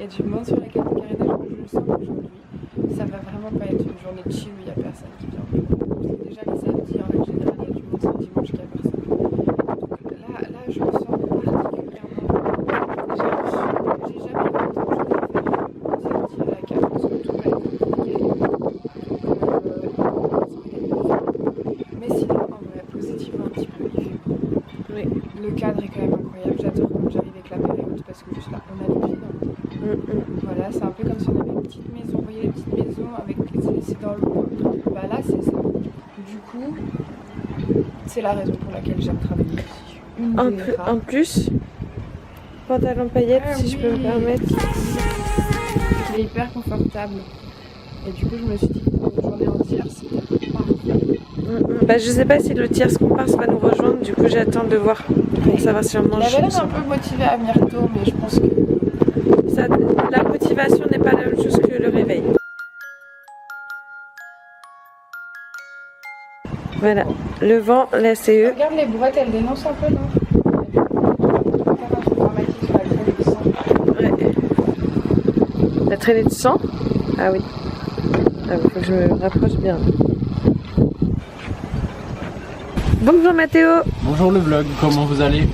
Il y a du monde sur la catégorie d'âge, je le sens aujourd'hui. Ça va vraiment pas être une journée de chill où il n'y a personne qui vient. Parce que déjà les samedis, en règle générale, il y a du monde, c'est le dimanche qu'il n'y a personne. Donc là, je le sens particulièrement. J'ai jamais eu autant de choses à faire. On s'est dit à la carte, parce que tout va être compliqué. Mais sinon, en vrai, positivement un petit peu, il fait beau. Oui. Le cadre est quand même incroyable. J'adore quand j'arrive avec la période parce que juste là, on a les pieds. Voilà, c'est un peu comme si on avait une petite maison. Vous voyez les petites maisons avec c'est dans le coin. Bah là, c'est ça. Du coup, c'est la raison pour laquelle j'aime travailler ici. En plus, pantalon paillettes, si je peux me permettre. Il est hyper confortable. Et du coup, je me suis dit que pour une journée entière, c'était parfait. Bah, je sais pas si le tiers comparse va nous rejoindre, du coup, j'attends de voir pour savoir si on mange. Il avait l'air un peu motivé à venir tôt, mais je pense que ça, la motivation n'est pas la même chose que le réveil. Voilà, le vent, la CE. Regarde les brouettes, elles dénoncent un peu, non? Ouais. La traînée de sang? Ah oui. Ah, faut que je me rapproche bien. Bonjour Mathéo. Bonjour le vlog, comment vous allez?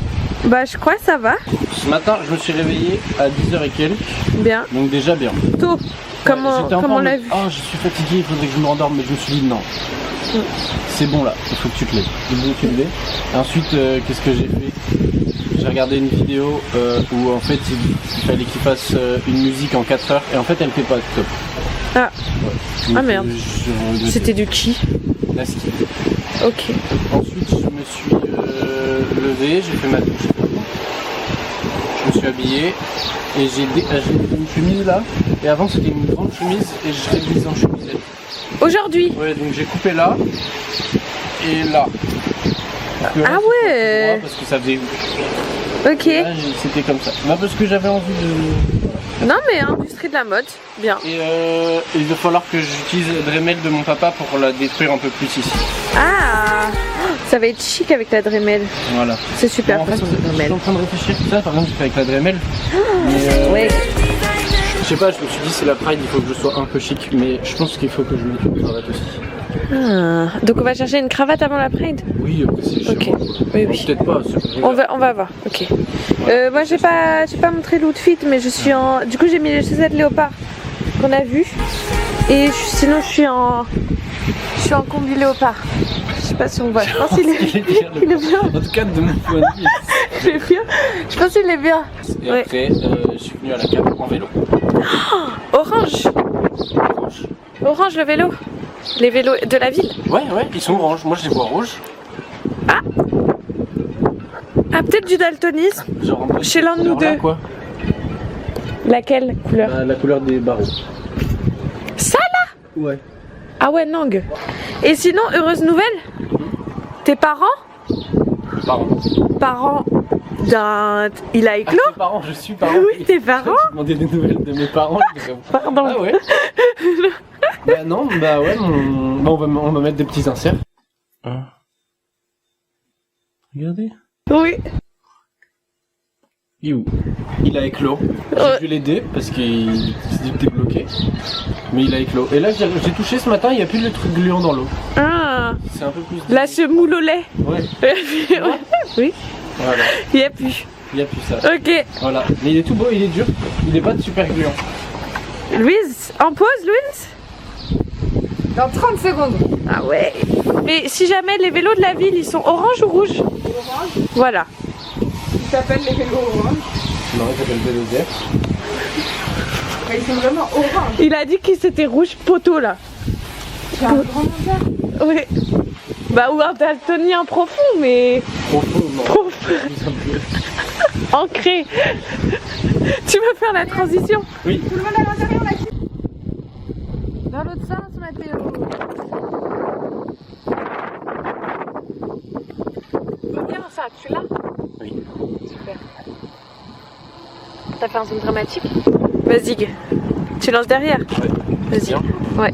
Bah je crois que ça va. Ce matin je me suis réveillé à 10h et quelques. Bien. Donc déjà bien. Tôt. Comme on l'a vu. Oh je suis fatigué, il faudrait que je me rendorme, mais je me suis dit non. C'est bon là, il faut que tu te lèves. Il faut que tu te lèves. Et ensuite qu'est-ce que j'ai fait? J'ai regardé une vidéo où en fait il fallait qu'il fasse une musique en 4 heures et en fait elle fait pas top. Ah. Ouais. Donc, ah merde. C'était du qui? Nasty. Ok. Ensuite je me suis levé, j'ai fait ma douche. Je me suis habillé et j'ai une chemise là. Et avant c'était une grande chemise et je l'ai mise en chemisette. Aujourd'hui? Ouais, donc j'ai coupé là et là. Ah là, ouais. Parce que ça faisait. Ok. C'était comme ça. Bah parce que j'avais envie de. Non mais industrie de la mode, bien. Et il va falloir que j'utilise Dremel de mon papa pour la détruire un peu plus ici. Ah, ça va être chic avec la Dremel. Voilà. C'est super. Bon, en fait, je suis en train de réfléchir tout ça. Par exemple, j'ai fait avec la Dremel. Mais ouais. Je sais pas, je me suis dit c'est la Pride, il faut que je sois un peu chic, mais je pense qu'il faut que je mette une cravate aussi. Ah, donc on va chercher une cravate avant la Pride? Oui, c'est chez ok. moi. Oui, oui. Peut-être pas. On va voir. Ok. Moi j'ai pas montré l'outfit, mais je suis en. Du coup j'ai mis les chaussettes léopard qu'on a vu. Et sinon je suis en combi léopard. Je sais pas si on voit. Je pense qu'il est bien. Il est bien. En tout cas de mon point de vue. Il est bien. Je pense qu'il est bien. Et après je suis venu à la cave en vélo. Oh, orange. Orange le vélo. Les vélos de la ville. Ouais, ils sont orange. Moi, je les vois rouges. Ah, peut-être du daltonisme. Genre, chez l'un de nous deux. Quoi. Laquelle couleur? La couleur des barreaux. Ça là? Ouais. Ah ouais, Nang. Et sinon, heureuse nouvelle, tes parents? Parents d'un... Il a éclos? Tes parents, je suis parent. Oui, tes parents? Tu demandais des nouvelles de mes parents. Pardon. Ah ouais. Bah non, bah ouais, on va mettre des petits inserts. Regardez. Oui. Il est où? Il a éclos. J'ai dû l'aider parce qu'il était bloqué. Mais il a éclos. Et là, j'ai touché ce matin, il n'y a plus le truc gluant dans l'eau. Ah. C'est un peu plus... La semoule au lait. Ouais. Oui. Voilà. Il n'y a plus. Il n'y a plus ça. Ok. Voilà. Mais il est tout beau, il est dur. Il n'est pas super gluant. Louise, en pause, Louise? dans 30 secondes. Ah ouais. Mais si jamais les vélos de la ville, ils sont orange ou rouge? Orange. Voilà. Ils s'appellent les vélos orange. Non, il s'appelle vélo vert. Ils sont vraiment orange. Il a dit que c'était rouge poteau là. C'est un grand vert. Oui. Bah ou un daltonien profond mais... Profond, non. Profond. Ancré. Tu veux faire la transition? Oui. Tout le monde à l'intérieur là-dessus. Dans l'autre sens, Mathéo. Viens, ça, tu l'as? Oui. Super. T'as fait un zoom dramatique? Vas-y, tu lances derrière? Ouais. Vas-y. Ouais.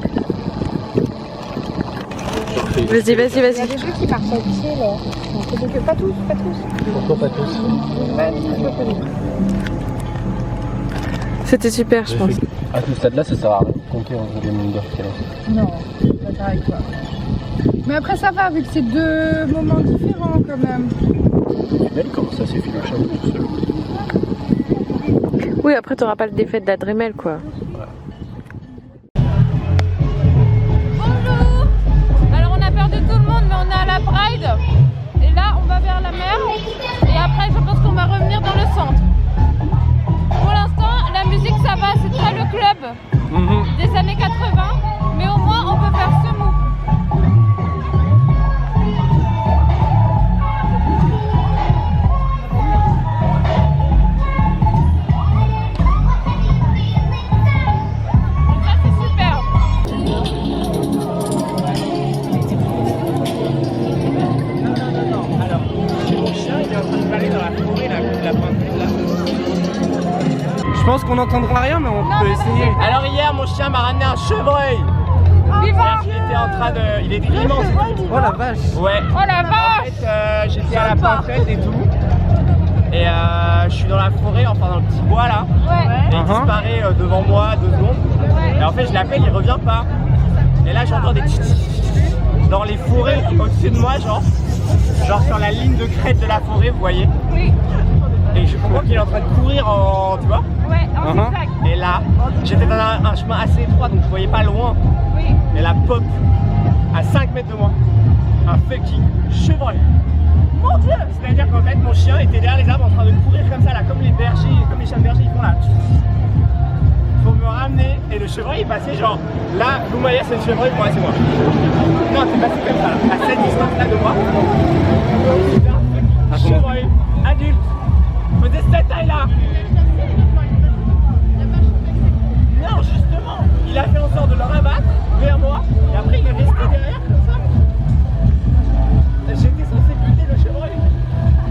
Parfait. Vas-y. Il y a des jeux qui marchent à pied là. Donc pas tous, pas tous. Pourquoi pas tous? Ouais, je peux connaître. C'était super, je pense. À ce stade-là, ça sert à rien de compter en vrai les nombres d'heures qu'elle a. Non, d'accord avec toi. Mais après ça va, vu que c'est deux moments différents quand même. Elle comment ça s'est fait le chameau tout seul. Oui, après t'auras pas le défait de la Dremel quoi. Bonjour. Alors on a perdu tout le monde mais on est à la Pride. Et là on va vers la mer. Et après je pense qu'on va revenir dans le centre. Pour l'instant la musique ça va, c'est pas le club des années 80. Mais au moins on peut faire ce move. Je pense qu'on n'entendra rien, mais on peut essayer. Alors hier, mon chien m'a ramené un chevreuil. Il était en train de... Il était immense. Oh la vache. Ouais. Oh la vache. En fait, j'étais à la pinfette et tout. Et je suis dans la forêt, enfin dans le petit bois là. Ouais. Et il disparaît devant moi 2 secondes. Et en fait, je l'appelle, il revient pas. Et là, j'entends des dans les forêts au-dessus de moi, genre sur la ligne de crête de la forêt, vous voyez. Oui. Et je comprends qu'il est en train de courir en... Tu vois. Ouais, en zigzag. Et là, j'étais dans un chemin assez étroit, donc je voyais pas loin. Oui. Et là, pop, à 5 mètres de moi, un fucking chevreuil. Mon Dieu! C'est-à-dire qu'en fait, mon chien était derrière les arbres en train de courir comme ça, là, comme les bergers, comme les chiens de berger, ils font là. Pour me ramener, et le chevreuil est passé genre, là, Loumaïa, c'est le chevreuil, moi, c'est moi. Non, c'est passé comme ça, là, à cette distance-là de moi. Un chevreuil, adulte, faisait cette taille-là. Non, justement, il a fait en sorte de le rabattre vers moi, et après il est resté derrière comme ça. J'étais censé buter le chevreuil.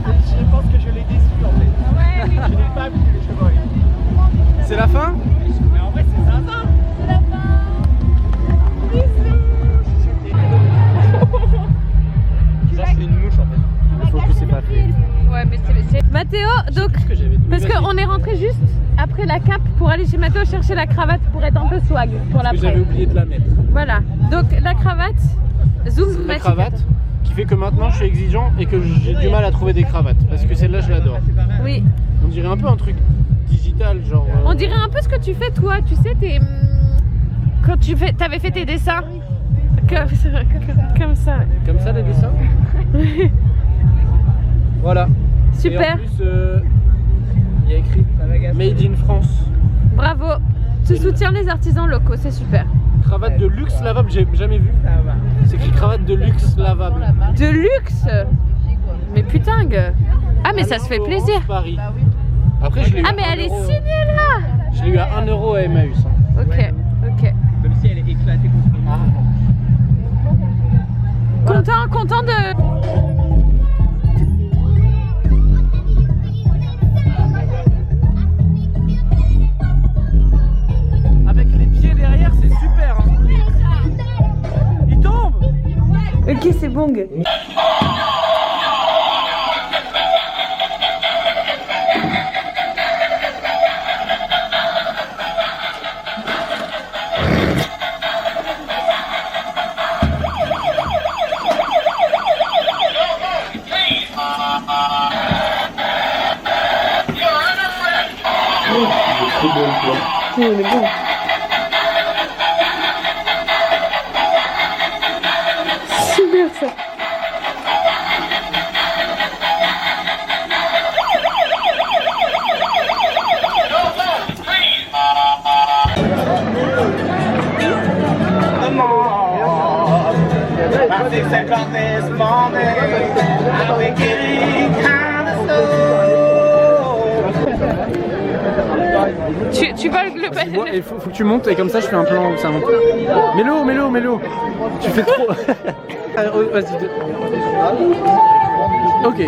Et je pense que je l'ai déçu en fait. Ouais, oui. Je n'ai pas buté le chevreuil. C'est la fin? Mais en vrai, c'est sympa. C'est la fin. Ça, c'est une mouche en fait. Le focus c'est pas fait. Ouais, mais c'est... Mathéo, donc, Ce que j'avais dit. parce qu'on est rentré juste après la cape pour aller chez Mathéo chercher la cravate pour être un peu swag pour J'avais l'après. oublié de la mettre. Voilà, donc la cravate, zoom, La Mathieu. cravate qui fait que maintenant je suis exigeant et que j'ai du mal à trouver des cravates. Parce que celle-là, je l'adore. Oui, On dirait un peu un truc digital, genre. on dirait un peu ce que tu fais toi, tu sais, quand t'avais fait tes dessins. Comme ça. Comme ça, les dessins. Voilà. Super, Et en plus, il y a écrit Made in France. bravo. Tu soutiens les artisans locaux, c'est super. Cravate de luxe lavable, j'ai jamais vu. C'est écrit cravate de luxe lavable. De luxe. Mais putain. Ah mais ça se fait plaisir. Paris. Après, je l'ai eu Ah à mais 1 elle est euro. signée là. Je l'ai eu à 1 euro à Emmaüs. Hein. Ok, ok. Comme si elle est éclatée contre Content de... Avec les pieds derrière, c'est super. Hein. Il tombe. Ok, c'est bon. Oui, on est bon. Super ça. Tu vas le Il faut que tu montes et comme ça je fais un plan où ça monte. Mélo. Tu fais trop. Vas-y. Ok.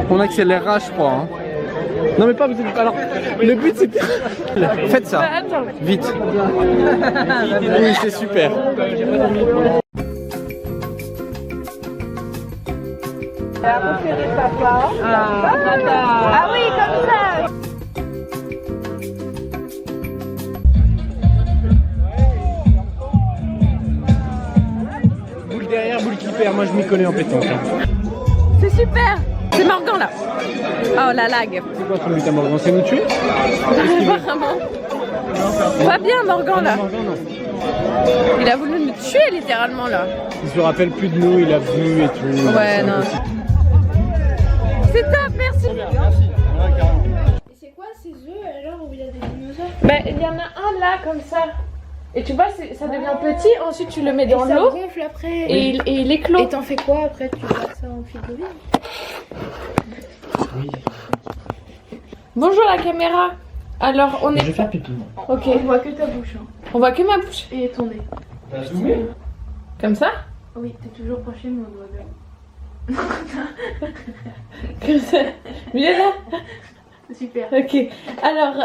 On accélérera, je crois. Hein. Non mais pas. Alors, le but c'est. Faites ça. Attends. Vite. Oui, c'est super. Ah oui, comme ça. super, moi je m'y connais en pétanque. C'est super. C'est Morgan là. Oh la lag. C'est quoi ton but à Morgan? C'est nous tuer? Apparemment. Pas bien Morgan là. Morgan, non. Il a voulu nous tuer littéralement là. Il se rappelle plus de nous, il a vu et tout. Ouais non. C'est top, merci. Merci. Ouais, carrément. Et c'est quoi ces œufs alors où il y a des dinosaures? Bah il y en a un là comme ça. Et tu vois ça devient petit, ensuite tu le mets dans ça l'eau gonfle après. et il éclot. Et t'en fais quoi après? Tu gardes ça en figurine? Oui. Bonjour la caméra. Alors on Je est... vais faire pipi. Moi. Ok. On voit que ta bouche. Hein. On voit que ma bouche. Et ton nez. T'as zoomé? Comme ça. Oui, t'es toujours proché, mais on doit bien. Comme ça. Mieux là. Super. Ok. Alors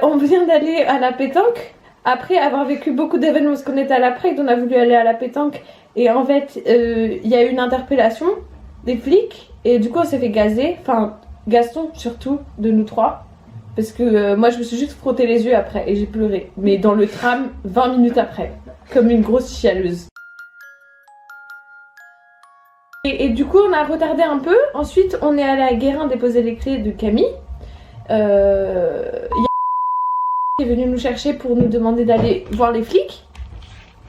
on vient d'aller à la pétanque. Après avoir vécu beaucoup d'événements parce qu'on était à la Pride, on a voulu aller à la pétanque. Et en fait, il y a eu une interpellation des flics. Et du coup, on s'est fait gazer. Enfin, Gaston surtout, de nous trois. Parce que moi, je me suis juste frotté les yeux après et j'ai pleuré. Mais dans le tram, 20 minutes après. Comme une grosse chialeuse. Et du coup, on a retardé un peu. Ensuite, on est allé à Guérin déposer les clés de Camille. Il y a qui est venu nous chercher pour nous demander d'aller voir les flics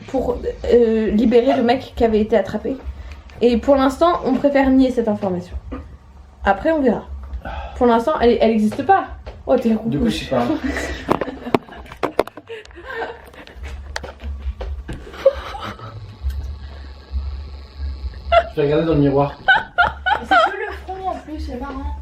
pour libérer le mec qui avait été attrapé. Et pour l'instant, on préfère nier cette information. Après, on verra. Pour l'instant, elle n'existe pas. Oh, t'es rouge. Du coup, je sais pas. Je vais regarder dans le miroir. C'est que le front en plus, c'est marrant.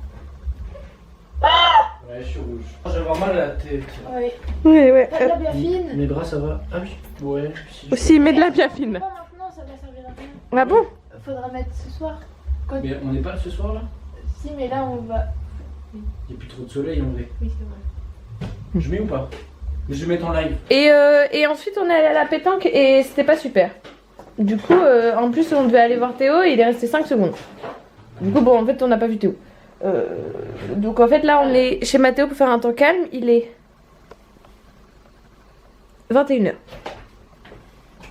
Ouais, je suis rouge. Je vais avoir mal à la tête. Oui. Ouais. T'as de la biafine. Mes bras, ça va? Ah oui. Ouais. Si. Aussi, mets de la biafine. Pas maintenant, ça va servir à rien. Ah bon? Faudra mettre ce soir. Mais on n'est pas ce soir là? Si, mais là on va. Il n'y a plus trop de soleil en vrai. Oui, c'est vrai. Je mets ou pas? Je vais mettre en live. Et ensuite, on est allé à la pétanque et c'était pas super. Du coup, en plus, on devait aller voir Théo et il est resté 5 secondes. Du coup, bon, en fait, on n'a pas vu Théo. Donc, en fait, là, on est chez Mathéo pour faire un temps calme. Il est 21h.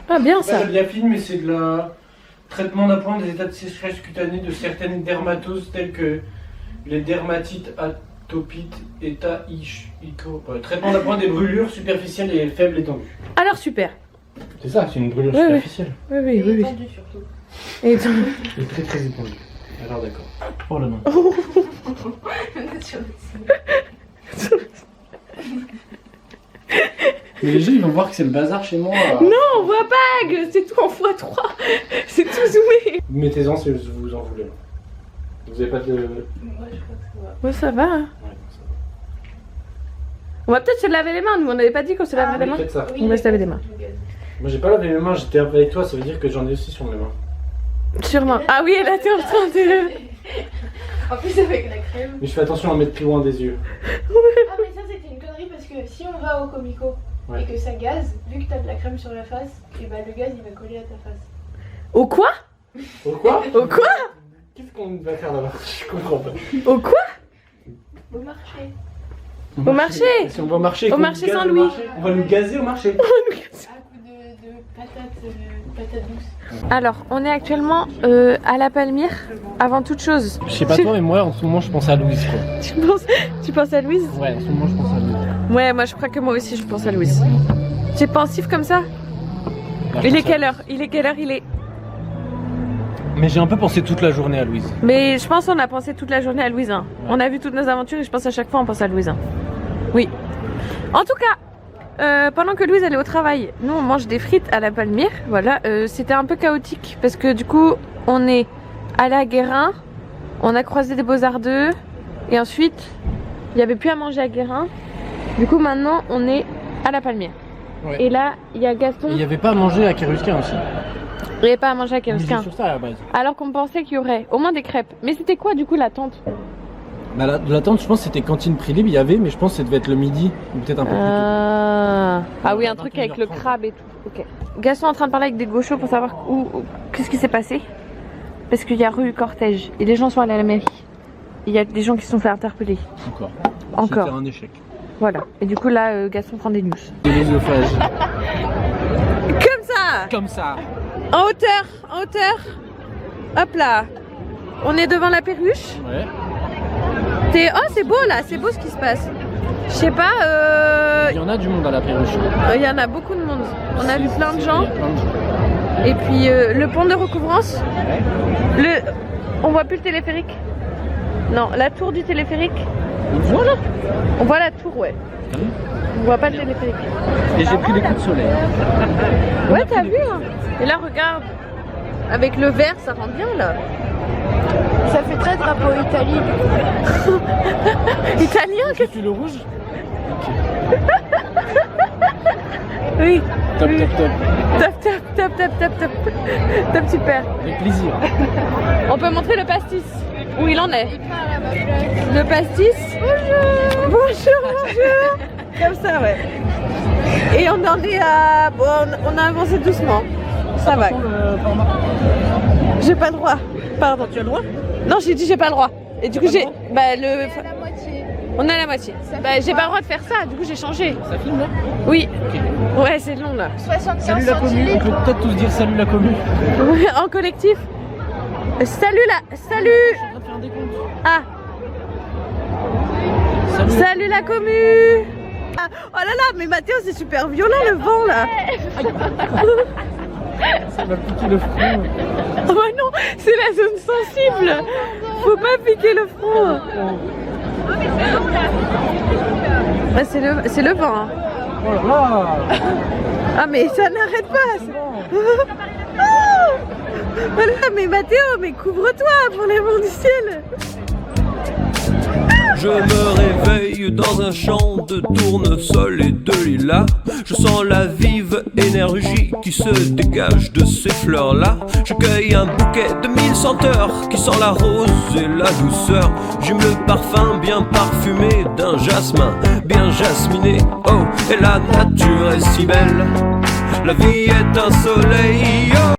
Ah, bien C'est ça. pas de la biafine, mais c'est de la traitement d'appoint des états de sécheresse cutanée de certaines dermatoses telles que les dermatites atopiques, traitement d'appoint des brûlures superficielles et faibles étendues. Alors, super. C'est ça, c'est une brûlure Ouais, superficielle. Oui. Tendu surtout. Et Et très très épandue. Alors d'accord. Oh la main. Mais les gens ils vont voir que c'est le bazar chez moi. non, on voit pas, c'est tout en x3. C'est tout zoomé. Mettez-en si vous en voulez. Vous avez pas de... Ouais, je crois que ça va. Ouais, ça va. Hein. Ouais, ça va. On va peut-être se laver les mains. Nous, on n'avait pas dit qu'on se laverait les mains. Faites ça. On va se laver les mains. Moi j'ai pas lavé mes mains, j'étais avec toi, ça veut dire que j'en ai aussi sur mes mains. Sûrement. Ah oui, elle a été en train de... En plus avec la crème. Mais je fais attention à mettre plus loin des yeux. Ah mais ça c'était une connerie parce que si on va au Comico Ouais. et que ça gaze, vu que t'as de la crème sur la face, et bah le gaz il va coller à ta face. Au quoi? Au quoi? Au quoi? Qu'est-ce qu'on va faire là-bas? Je comprends pas. Au quoi? Au marché. Au marché. Si on va au marché, Au qu'on marché nous gaze Saint-Louis. au marché, on va nous gazer au marché. À coup de patates douces. Alors, on est actuellement à la Palmyre, avant toute chose. Je sais pas toi, mais moi en ce moment je pense à Louise quoi. Tu penses à Louise? Ouais, en ce moment je pense à Louise. Ouais, moi je crois que moi aussi je pense à Louise. Tu es pensif comme ça? Il est quelle heure? Il est... Mais j'ai un peu pensé toute la journée à Louise. Mais je pense qu'on a pensé toute la journée à Louise. Hein. On a vu toutes nos aventures et je pense à chaque fois on pense à Louise. Hein. Oui. En tout cas, pendant que Louise allait au travail, nous on mange des frites à la Palmyre. Voilà, c'était un peu chaotique parce que du coup on est allé à Guérin, on a croisé des Beaux-Arts 2 et ensuite il n'y avait plus à manger à Guérin. Du coup maintenant on est à la Palmyre. Ouais. Et là il y a Gaston. Il n'y avait pas à manger à Kérusquin aussi. Il n'y avait pas à manger à On Kérusquin. misait sur ça à la base. Alors qu'on pensait qu'il y aurait au moins des crêpes. Mais c'était quoi du coup la tente? Bah la tente je pense que c'était cantine prix libre, il y avait, mais je pense que ça devait être le midi ou peut-être un peu plus tôt. Ah oui, un truc avec le crabe et tout. Ok. Gaston est en train de parler avec des gauchos pour savoir qu'est-ce qui s'est passé. Parce qu'il y a rue Cortège et les gens sont allés à la mairie. Il y a des gens qui se sont fait interpeller. Encore. C'était un échec. Voilà. Et du coup là, Gaston prend des news. De l'œsophage. Comme ça. Comme ça. En hauteur. Hop là. On est devant la perruche. Ouais. Oh, c'est beau là, c'est beau ce qui se passe. Je sais pas, Il y en a du monde à la perruche. il y en a beaucoup de monde. On a vu plein de Il y gens. a plein de gens. Et puis le pont de recouvrance. On voit plus le téléphérique. Non, la tour du téléphérique. Voilà. On voit la tour, ouais. On voit pas le téléphérique. Et j'ai pris des coups de soleil. Ouais, t'as vu hein. Et là, regarde. Avec le vert, ça rend bien là. Ça fait très drapeau Italie. Italien, J'ai fait le rouge. oui. Top, Oui. top, top. Top, top, super. Avec plaisir. On peut montrer le pastis. Où il en est. Le pastis. Bonjour. Comme ça, ouais. Et on en est à... Bon, on a avancé doucement. Ça va. J'ai pas le droit. Pardon. Tu as le droit? Non, j'ai dit j'ai pas le droit. Et du coup, j'ai... Bah, La moitié. On est à la moitié. Bah, j'ai pas le droit de faire ça. Du coup, j'ai changé. Ça filme là? Oui. Ouais, c'est long là. 75 Salut la commu. On centilitres. peut peut-être tous dire salut la commu. En collectif. Salut là. Salut. Je suis en train de faire un décompte. Ah. Salut. Salut la commu. Ah, oh là là, mais Mathéo, c'est super violent le vent là. Ça m'a piqué le front. Oh bah non, c'est la zone sensible. Faut pas piquer le front. Ah, c'est le vent. Hein. Oh là là. Ah mais ça n'arrête pas. Voilà, mais Mathéo, mais couvre-toi pour les vents du ciel. Je me réveille dans un champ de tournesol et de lilas. Je sens la vive énergie qui se dégage de ces fleurs-là. Je cueille un bouquet de 1000 senteurs qui sent la rose et la douceur. J'aime le parfum bien parfumé d'un jasmin bien jasminé. Oh, et la nature est si belle, la vie est un soleil. Oh.